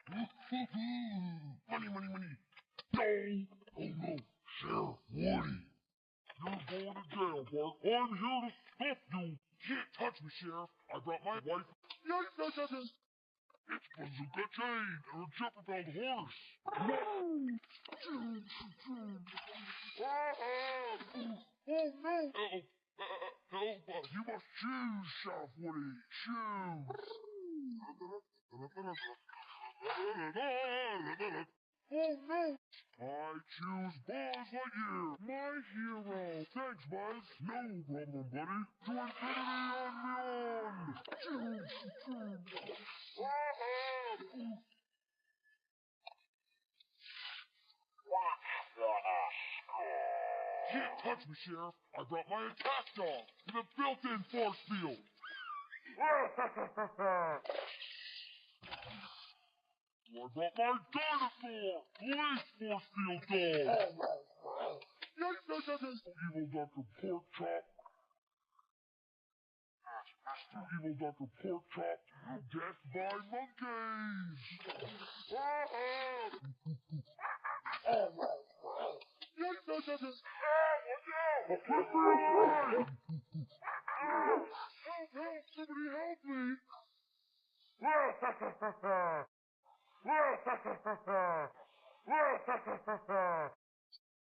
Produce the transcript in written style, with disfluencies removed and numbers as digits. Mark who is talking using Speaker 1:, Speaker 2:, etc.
Speaker 1: Money, money, money. No! Oh no, Sheriff Woody. You're going to jail, Bart. I'm here to stop you. Can't touch me, Sheriff. I brought my wife. It's Bazooka Chain and a Chipperbelled horse. Oh no! Help! You must choose, Sheriff Woody. Choose. Oh no! I choose Buzz Lightyear, my hero. Thanks, Buzz. No problem, buddy. To infinity and beyond. Can't touch me, Sheriff. I brought my attack dog with a built-in force field. I brought my dinosaur police force field dog. Evil Dr. Pork Chop. Evil Dr. Pork Chop. Death by monkeys. Help! Somebody help me!